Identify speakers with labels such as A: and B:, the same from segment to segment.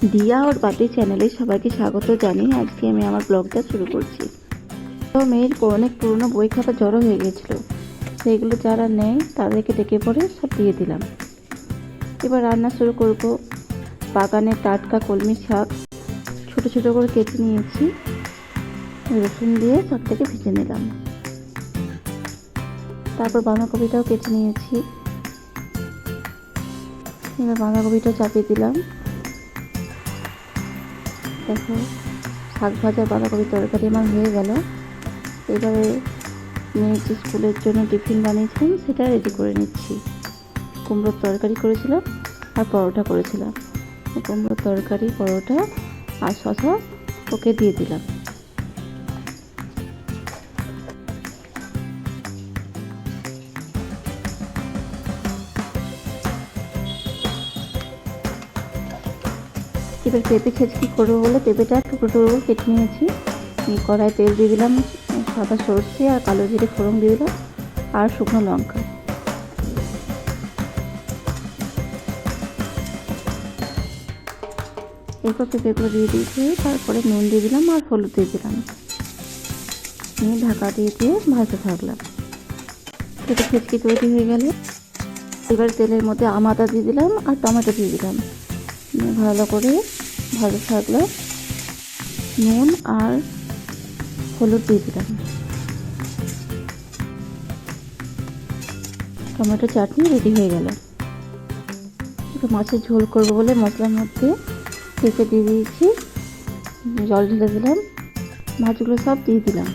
A: দিয়া और বাতি চ্যানেলে সবাইকে স্বাগত জানিয়ে আজকে আমি আমার ব্লগটা শুরু করছি। তো মেয়ের অনেক পুরনো বই খাতা জড়ো হয়ে গেছিল, সেইগুলো যারা নেয় তাদেরকে ডেকে পড়ে সব দিয়ে দিলাম। এবার রান্না শুরু করব। বাগানে টাটকা কলমি শাক ছোট ছোট করে কেটে নিয়েছি, রসুন দিয়ে শাকটাকে ভেজে নিলাম। তারপর বাঁধাকপিটাও কেটে নিয়েছি, এবার বাঁধাকপিটাও চাপিয়ে দিলাম। দেখো, শাক ভাজা বাঁধাকপির তরকারি আমার হয়ে গেল। এবারে মেয়ের যে স্কুলের জন্য টিফিন বানিয়েছিলাম সেটা রেডি করে নিচ্ছি। কুমড়োর তরকারি করেছিলাম আর পরোটা করেছিলাম। কুমড়োর তরকারি, পরোটা আর শসা ওকে দিয়ে দিলাম। এবার পেঁপে ছেঁচকি করবো বলে পেঁপেটা টুকরো টুকরো কেটে নিয়েছি। কড়াই তেল দিয়ে দিলাম, সাদা সর্ষে আর কালো জিরে ফোড়ন দিয়ে দিলাম আর শুকনো লঙ্কা। এরপর পেঁপেগুলো দিয়ে দিয়েছি, তারপরে নুন দিয়ে দিলাম আর হলুদ দিয়ে দিলাম, নিয়ে ঢাকা দিয়ে ভাজতে থাকলাম। পেঁপে ছেঁচকি তৈরি হয়ে গেলে এবার তেলের মধ্যে আদা দিয়ে দিলাম আর টমেটো দিয়ে দিলাম, নিয়ে ভালো করে ভাজতে থাকলাম। নুন আর হলুদ দিয়ে দিলাম। টমেটো চাটনি রেডি হয়ে গেল। একটু মাছের ঝোল করবো বলে মশলার মধ্যে পেঁপে দিয়ে দিয়েছি, জল ঢেলে দিলাম, মাছগুলো সব দিয়ে দিলাম।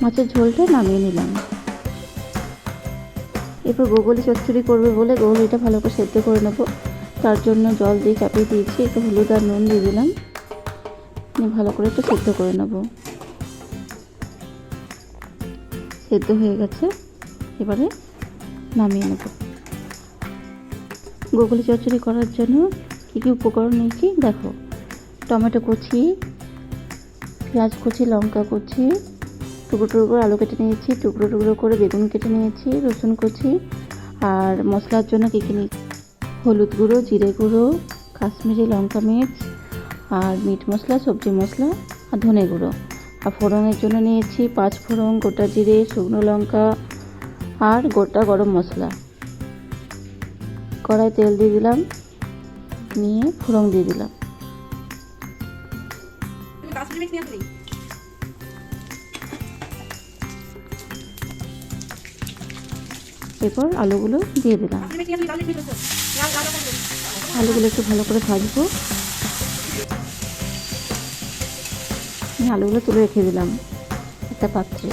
A: মাছের ঝোলটা নামিয়ে নিলাম। এরপর গোগলি চচ্চড়ি করবে বলে গোগলিটা ভালো করে সেদ্ধ করে নেব। তার জন্য জল দিয়ে চাপিয়ে দিয়েছি, একটু হলুদ আর নুন দিয়ে দিলাম, ভালো করে একটু সেদ্ধ করে নেব। সেদ্ধ হয়ে গেছে, এবারে নামিয়ে নেব। গোগলি চচ্চড়ি করার জন্য কী কী উপকরণ নিয়েছি দেখো। টমেটো কুচি, পেঁয়াজ কুচি, লঙ্কা কুচি, টুকরো টুকরো করে আলু কেটে নিয়েছি, টুকরো টুকরো করে বেগুন কেটে নিয়েছি, রসুন কুচি। আর মশলার জন্য কী কী নিয়েছি, হলুদ গুঁড়ো, জিরে গুঁড়ো, কাশ্মীরি লঙ্কা মির্চ আর মিট মশলা, সবজি মশলা আর ধনে গুঁড়ো। আর ফোড়নের জন্য নিয়েছি 5 ফোড়ন, গোটা জিরে, শুকনো লঙ্কা আর গোটা গরম মশলা। কড়াই তেল দিয়ে দিলাম, নিয়ে ফোড়ন দিয়ে দিলাম। এরপর আলুগুলো দিয়ে দিলাম। আলুগুলো একটু ভালো করে ভাজবো। আলুগুলো তুলে রেখে দিলাম একটা পাত্রে।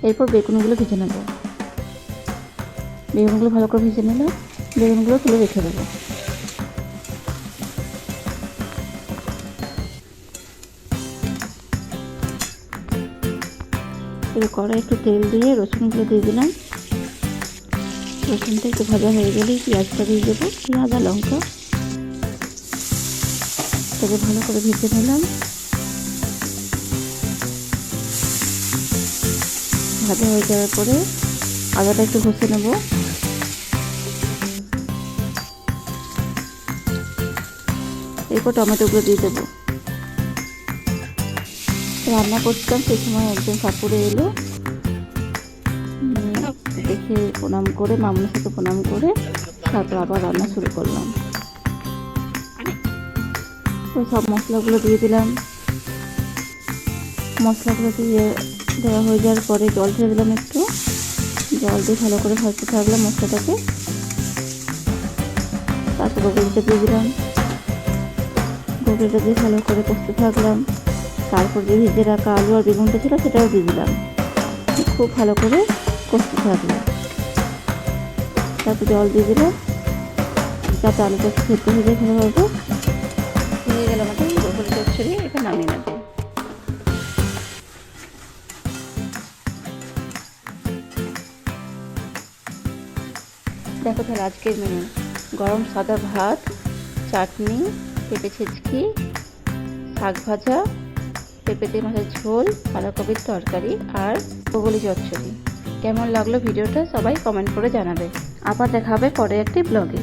A: এরপর বেগুনগুলো ভেজে নেব। বেগুনগুলো ভালো করে ভেজে নিলাম, বেগুনগুলো তুলে রেখে দেবো। এবার কড়াই একটু তেল দিয়ে রসুনগুলো দিয়ে দিলাম। রসুনটা একটু ভাজা হয়ে গেলেই পেঁয়াজটা দিয়ে দেবো, পেঁয়াজ আর লঙ্কা। তাকে ভালো করে ভেজে নিলাম। ভাজা হয়ে যাওয়ার পরে আদাটা একটু ঘষে নেব। এরপর টমেটোগুলো দিয়ে দেবো। রান্না করছিলাম সেই সময় একজন কাকুরে এলো, দেখে প্রণাম করে, মামুনের সাথে প্রণাম করে তারপর আবার রান্না শুরু করলাম। তো সব মশলাগুলো দিয়ে দিলাম। মশলাগুলো দিয়ে দেওয়া হয়ে যাওয়ার পরে জল ঢেলে দিলাম, একটু জল দিয়ে ভালো করে ভাজতে থাকলাম মশলাটাকে। তারপর গোগলিটা দিয়ে দিলাম, গোগলিটা দিয়ে ভালো করে কষতে থাকলাম। তারপর যে ভেজে রাখা আলু আর বেগুনটা ছিল সেটাও দিয়ে দিলাম, খুব ভালো করে কষতে থাকলাম। তারপর জল দিয়ে দিলাম, যাতে আলুটা সেদ্ধ হয়ে যায় ভালোভাবে। হয়ে গেল আমাদের ব্রকলি চচ্চড়ি, এবার নামিয়ে নেব। দেখো তাহলে আজকের মেনু: গরম সাদা ভাত, চাটনি, পেঁপে ছেঁচকি, শাক ভাজা, পেঁপে দিয়ে মাছের ঝোল, বাঁধাকপির তরকারি আর ব্রকলি চচ্চড়ি। কেমন লাগলো ভিডিওটা সবাই কমেন্ট করে জানাবে। আবার দেখা হবে পরে একটি ব্লগে।